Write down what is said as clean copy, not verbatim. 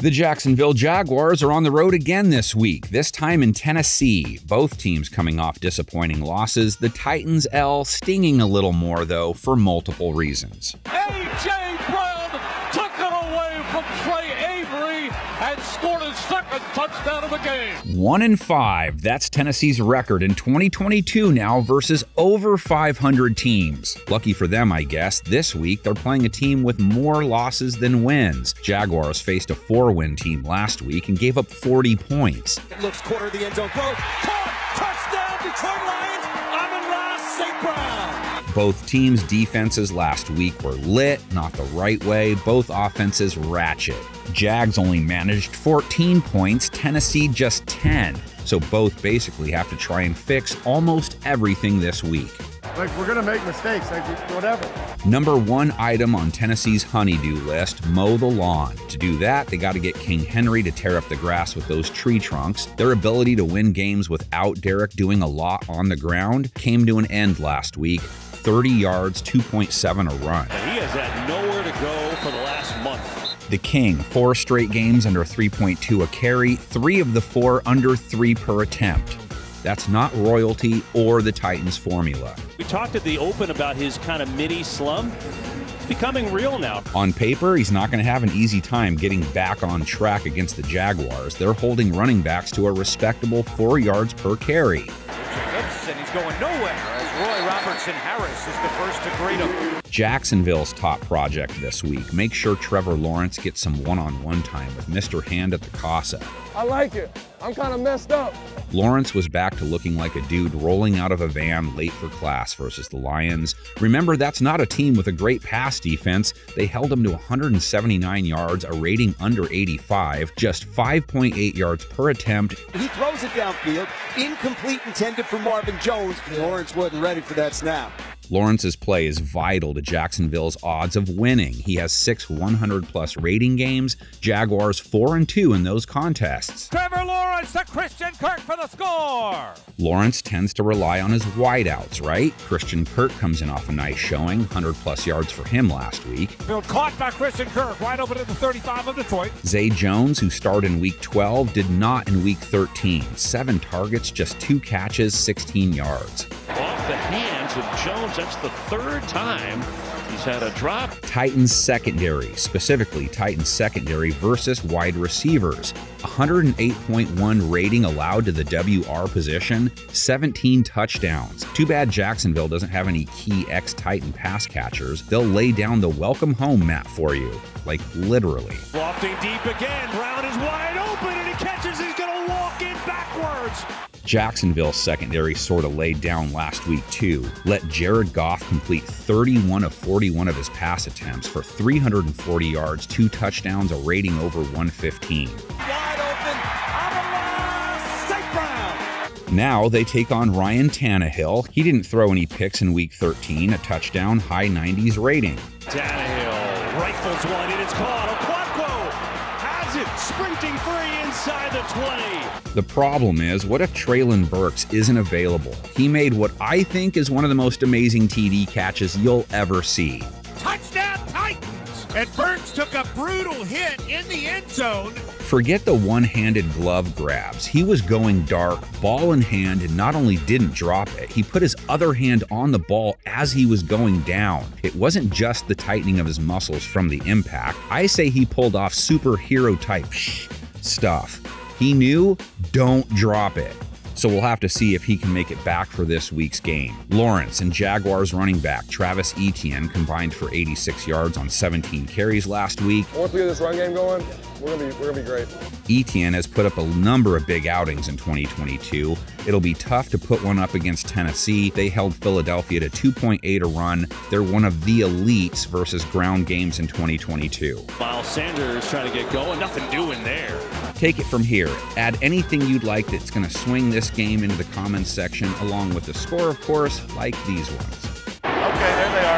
The Jacksonville Jaguars are on the road again this week, this time in Tennessee. Both teams coming off disappointing losses. The Titans' L stinging a little more, though, for multiple reasons. A.J. Brown took it away from Trey Avery and scored his second touchdown of the game. 1-5, that's Tennessee's record in 2022 now versus over 500 teams. Lucky for them, I guess, this week they're playing a team with more losses than wins. Jaguars faced a 4-win team last week and gave up 40 points. It looks quarter of the end zone, throws, caught, touchdown, Detroit Lions, Amon-Ra St. Brown. Both teams' defenses last week were lit, not the right way, both offenses ratchet. Jags only managed 14 points, Tennessee just 10. So both basically have to try and fix almost everything this week. Like, we're going to make mistakes, like, whatever. Number one item on Tennessee's honey-do list, mow the lawn. To do that, they got to get King Henry to tear up the grass with those tree trunks. Their ability to win games without Derek doing a lot on the ground came to an end last week. 30 yards, 2.7 a run. And he has had nowhere to go for the last month. The King, 4 straight games under 3.2 a carry, 3 of the 4 under 3 per attempt. That's not royalty or the Titans formula. We talked at the open about his kind of midi slump. It's becoming real now. On paper, he's not going to have an easy time getting back on track against the Jaguars. They're holding running backs to a respectable 4 yards per carry. Jacobs, and he's going nowhere as Roy Robertson Harris is the first to greet him. Jacksonville's top project this week. Make sure Trevor Lawrence gets some one-on-one time with Mr. Hand at the Casa. I like it. I'm kind of messed up. Lawrence was back to looking like a dude rolling out of a van late for class versus the Lions. Remember, that's not a team with a great pass defense. They held him to 179 yards, a rating under 85, just 5.8 yards per attempt. He throws it downfield, incomplete, intended for Marvin Jones. Lawrence wasn't ready for that snap. Lawrence's play is vital to Jacksonville's odds of winning. He has 6 100-plus rating games, Jaguars 4-2 in those contests. Trevor Lawrence to Christian Kirk for the score. Lawrence tends to rely on his wideouts, right? Christian Kirk comes in off a nice showing, 100-plus yards for him last week. Field caught by Christian Kirk, right over to the 35 of Detroit. Zay Jones, who started in Week 12, did not in Week 13. 7 targets, just 2 catches, 16 yards. Off the hands of Jones, that's the 3rd time he's had a drop. Titans secondary, specifically Titans secondary versus wide receivers. 108.1 rating allowed to the WR position, 17 touchdowns. Too bad Jacksonville doesn't have any key ex-Titan pass catchers. They'll lay down the welcome home mat for you, like literally. Lofting deep again, Brown is wide open and he catches, he's going to walk in backwards. Jacksonville's secondary sort of laid down last week, too. Let Jared Goff complete 31 of 41 of his pass attempts for 340 yards, 2 touchdowns, a rating over 115. Wide open, Amon-Ra St. Brown. Now they take on Ryan Tannehill. He didn't throw any picks in Week 13, a touchdown, high 90s rating. Tannehill rifles one, and it's caught. Okonkwo has it, sprinting free inside the 20. The problem is, what if Treylon Burks isn't available? He made what I think is one of the most amazing TD catches you'll ever see. Touchdown Titans! And Burks took a brutal hit in the end zone. Forget the one-handed glove grabs. He was going dark, ball in hand, and not only didn't drop it, he put his other hand on the ball as he was going down. It wasn't just the tightening of his muscles from the impact. I say he pulled off superhero-type stuff. He knew, don't drop it. So we'll have to see if he can make it back for this week's game. Lawrence and Jaguars running back Travis Etienne combined for 86 yards on 17 carries last week. Once we get this run game going, we're gonna be great. Etienne has put up a number of big outings in 2022. It'll be tough to put one up against Tennessee. They held Philadelphia to 2.8 a run. They're one of the elites versus ground games in 2022. Miles Sanders trying to get going, nothing doing there. Take it from here. Add anything you'd like that's going to swing this game into the comments section, along with the score, of course, like these ones. Okay, there they are.